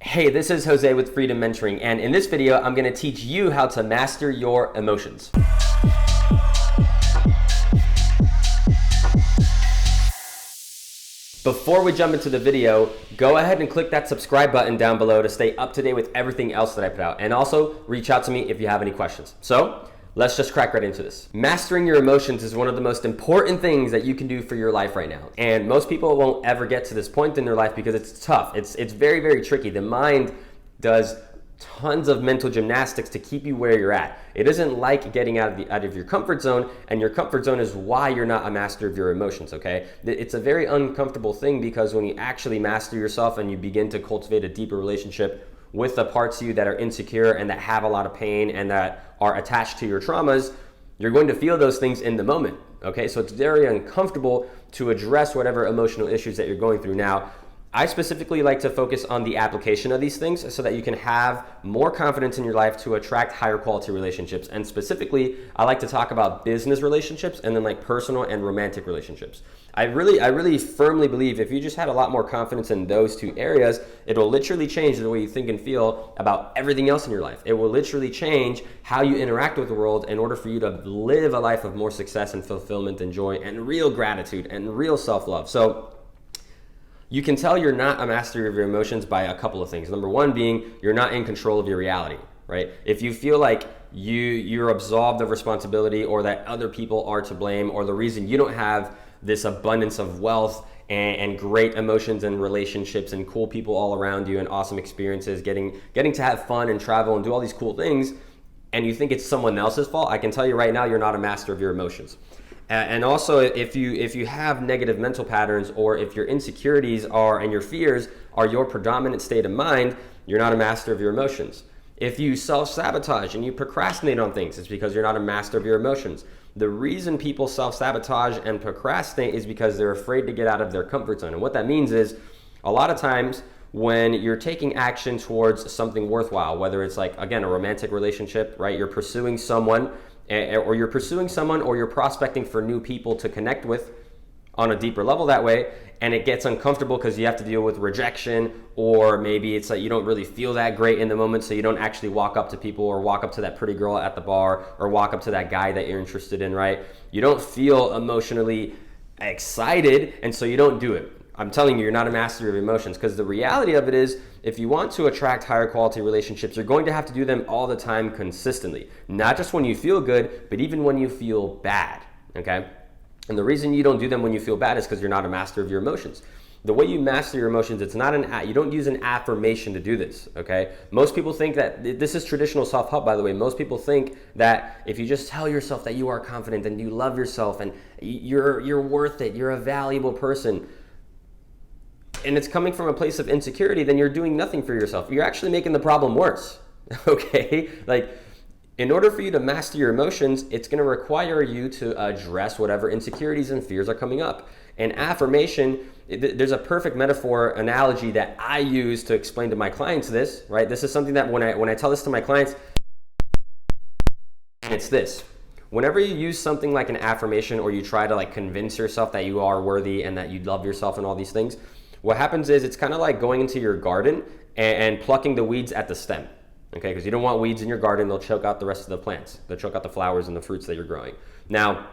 Hey, this is Jose with Freedom Mentoring, and in this video, I'm going to teach you how to master your emotions. Before we jump into the video, go ahead and click that subscribe button down below to stay up to date with everything else that I put out, and also reach out to me if you have any questions. So, let's just crack right into this. Mastering your emotions is one of the most important things that you can do for your life right now. And most people won't ever get to this point in their life because it's tough. It's very, very tricky. The mind does tons of mental gymnastics to keep you where you're at. It isn't like getting out of your comfort zone, and your comfort zone is why you're not a master of your emotions, okay? It's a very uncomfortable thing because when you actually master yourself and you begin to cultivate a deeper relationship with the parts of you that are insecure and that have a lot of pain and that are attached to your traumas, you're going to feel those things in the moment, okay? So it's very uncomfortable to address whatever emotional issues that you're going through. Now, I specifically like to focus on the application of these things so that you can have more confidence in your life to attract higher quality relationships. And specifically, I like to talk about business relationships and then like personal and romantic relationships. I really firmly believe if you just had a lot more confidence in those two areas, it will literally change the way you think and feel about everything else in your life. It will literally change how you interact with the world in order for you to live a life of more success and fulfillment and joy and real gratitude and real self-love. So you can tell you're not a master of your emotions by a couple of things. Number one being you're not in control of your reality, right? If you feel like you're absolved of responsibility or that other people are to blame or the reason you don't have this abundance of wealth and great emotions and relationships and cool people all around you and awesome experiences, getting to have fun and travel and do all these cool things, and you think it's someone else's fault, I can tell you right now you're not a master of your emotions. And also, if you have negative mental patterns or if your insecurities are and your fears are your predominant state of mind, you're not a master of your emotions. If you self-sabotage and you procrastinate on things, it's because you're not a master of your emotions. The reason people self-sabotage and procrastinate is because they're afraid to get out of their comfort zone. And what that means is a lot of times when you're taking action towards something worthwhile, whether it's like, again, a romantic relationship, right? You're pursuing someone or you're prospecting for new people to connect with on a deeper level that way, and it gets uncomfortable because you have to deal with rejection, or maybe it's like you don't really feel that great in the moment, so you don't actually walk up to people or walk up to that pretty girl at the bar or walk up to that guy that you're interested in, right? You don't feel emotionally excited, and so you don't do it. I'm telling you, you're not a master of emotions, because the reality of it is if you want to attract higher quality relationships, you're going to have to do them all the time consistently. Not just when you feel good, but even when you feel bad, okay? And the reason you don't do them when you feel bad is because you're not a master of your emotions. The way you master your emotions, you don't use an affirmation to do this, okay? Most people think that, this is traditional self-help, by the way. Most people think that if you just tell yourself that you are confident and you love yourself and you're worth it, you're a valuable person, and it's coming from a place of insecurity, then you're doing nothing for yourself. You're actually making the problem worse, okay? Like, in order for you to master your emotions, it's going to require you to address whatever insecurities and fears are coming up. And affirmation, there's a perfect metaphor analogy that I use to explain to my clients this, right? This is something that when I tell this to my clients, it's this. Whenever you use something like an affirmation or you try to like convince yourself that you are worthy and that you love yourself and all these things, what happens is it's kind of like going into your garden and plucking the weeds at the stem, okay? Because you don't want weeds in your garden. They'll choke out the rest of the plants. They'll choke out the flowers and the fruits that you're growing. Now,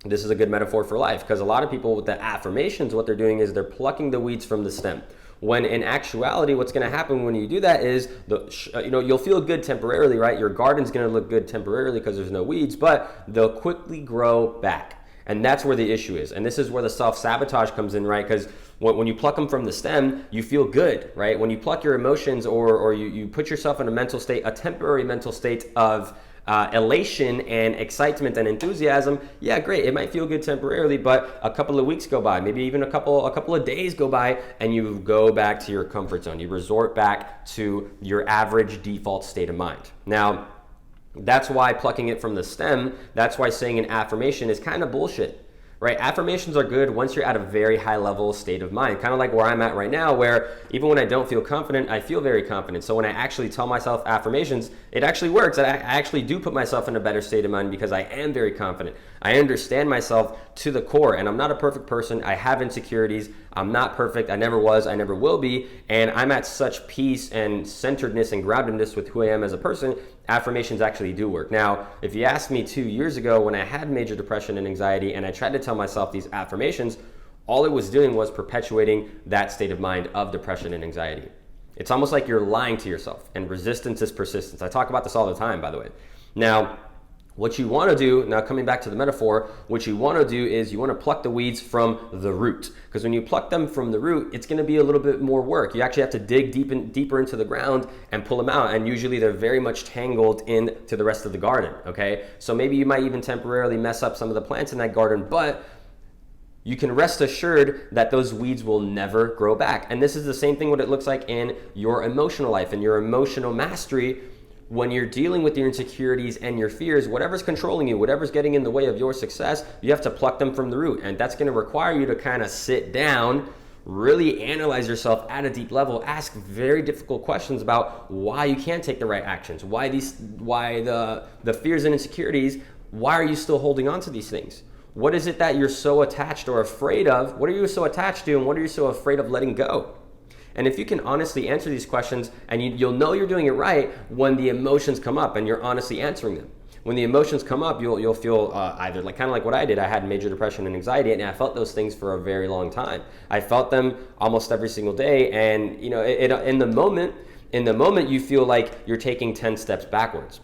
this is a good metaphor for life because a lot of people with the affirmations, what they're doing is they're plucking the weeds from the stem. When in actuality, what's going to happen when you do that is, you'll feel good temporarily, right? Your garden's going to look good temporarily because there's no weeds, but they'll quickly grow back. And that's where the issue is. And this is where the self-sabotage comes in, right? Because when you pluck them from the stem, you feel good, right? When you pluck your emotions or you put yourself in a temporary mental state of elation and excitement and enthusiasm, yeah, great. It might feel good temporarily, but a couple of weeks go by, maybe even a couple of days go by, and you go back to your comfort zone. You resort back to your average default state of mind. Now, that's why plucking it from the stem, that's why saying an affirmation is kind of bullshit, right? Affirmations are good once you're at a very high level state of mind, kind of like where I'm at right now, where even when I don't feel confident, I feel very confident. So when I actually tell myself affirmations, it actually works. I actually do put myself in a better state of mind because I am very confident. I understand myself to the core, and I'm not a perfect person. I have insecurities. I'm not perfect. I never was. I never will be. And I'm at such peace and centeredness and groundedness with who I am as a person. Affirmations actually do work. Now, if you asked me 2 years ago when I had major depression and anxiety and I tried to tell myself these affirmations, all it was doing was perpetuating that state of mind of depression and anxiety. It's almost like you're lying to yourself, and resistance is persistence. I talk about this all the time, by the way. Now, what you want to do, now coming back to the metaphor, what you want to do is you want to pluck the weeds from the root. Because when you pluck them from the root, it's going to be a little bit more work. You actually have to dig deeper into the ground and pull them out. And usually they're very much tangled into the rest of the garden, okay? So maybe you might even temporarily mess up some of the plants in that garden, but you can rest assured that those weeds will never grow back. And this is the same thing what it looks like in your emotional life and your emotional mastery. When you're dealing with your insecurities and your fears, whatever's controlling you, whatever's getting in the way of your success, you have to pluck them from the root. And that's going to require you to kind of sit down, really analyze yourself at a deep level, ask very difficult questions about why you can't take the right actions, why the fears and insecurities, why are you still holding on to these things? What is it that you're so attached or afraid of? What are you so attached to, and what are you so afraid of letting go? And if you can honestly answer these questions, and you'll know you're doing it right when the emotions come up and you're honestly answering them. When the emotions come up, you'll feel either kind of like what I did. I had major depression and anxiety, and I felt those things for a very long time. I felt them almost every single day, and in the moment, you feel like you're taking 10 steps backwards.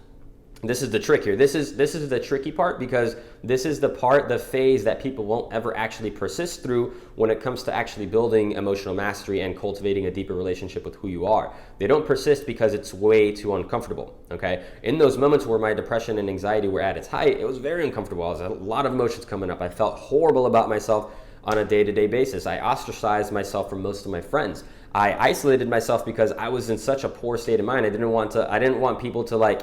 This is the trick here. This is the tricky part, because this is the phase that people won't ever actually persist through when it comes to actually building emotional mastery and cultivating a deeper relationship with who you are. They don't persist because it's way too uncomfortable, okay? In those moments where my depression and anxiety were at its height, it was very uncomfortable. I was a lot of emotions coming up. I felt horrible about myself on a day-to-day basis. I ostracized myself from most of my friends. I isolated myself because I was in such a poor state of mind. I didn't want people to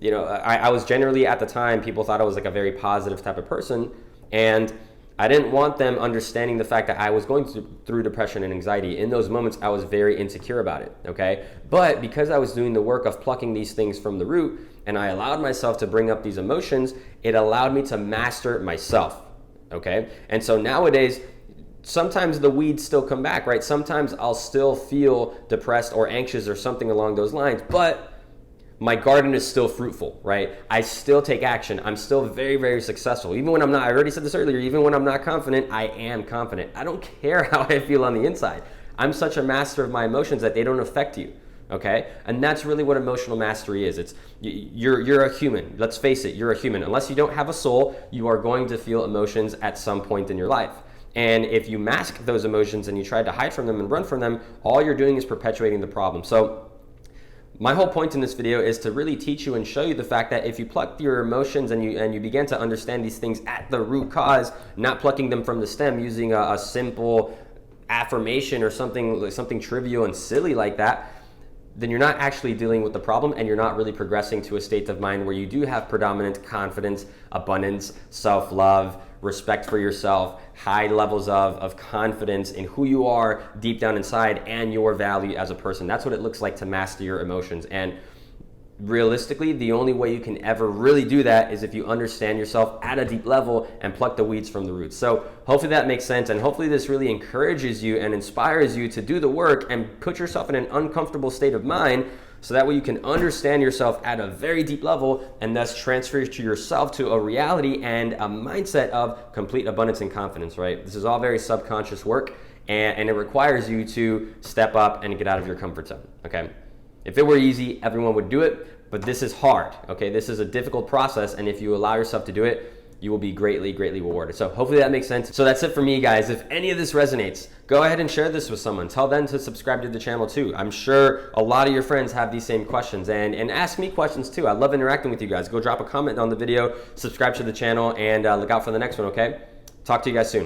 I was generally, at the time, people thought I was like a very positive type of person, and I didn't want them understanding the fact that I was going through depression and anxiety. In those moments, I was very insecure about it, okay? But because I was doing the work of plucking these things from the root, and I allowed myself to bring up these emotions, it allowed me to master myself, okay? And so nowadays, sometimes the weeds still come back, right? Sometimes I'll still feel depressed or anxious or something along those lines, but my garden is still fruitful, right? I still take action. I'm still very, very successful. Even when I'm not, I already said this earlier, even when I'm not confident, I am confident. I don't care how I feel on the inside. I'm such a master of my emotions that they don't affect you, okay? And that's really what emotional mastery is. You're a human. Let's face it, you're a human. Unless you don't have a soul, you are going to feel emotions at some point in your life. And if you mask those emotions and you try to hide from them and run from them, all you're doing is perpetuating the problem. So my whole point in this video is to really teach you and show you the fact that if you pluck your emotions and you begin to understand these things at the root cause, not plucking them from the stem using a simple affirmation or something trivial and silly like that, then you're not actually dealing with the problem, and you're not really progressing to a state of mind where you do have predominant confidence, abundance, self-love, respect for yourself, high levels of confidence in who you are deep down inside and your value as a person. That's what it looks like to master your emotions. And realistically, the only way you can ever really do that is if you understand yourself at a deep level and pluck the weeds from the roots. So hopefully that makes sense, and hopefully this really encourages you and inspires you to do the work and put yourself in an uncomfortable state of mind, so that way you can understand yourself at a very deep level and thus transfer to yourself to a reality and a mindset of complete abundance and confidence, right? This is all very subconscious work, and it requires you to step up and get out of your comfort zone, okay? If it were easy, everyone would do it, but this is hard, okay? This is a difficult process, and if you allow yourself to do it, you will be greatly, greatly rewarded. So hopefully that makes sense. So that's it for me, guys. If any of this resonates, go ahead and share this with someone. Tell them to subscribe to the channel too. I'm sure a lot of your friends have these same questions, and ask me questions too. I love interacting with you guys. Go drop a comment on the video, subscribe to the channel, and look out for the next one, okay? Talk to you guys soon.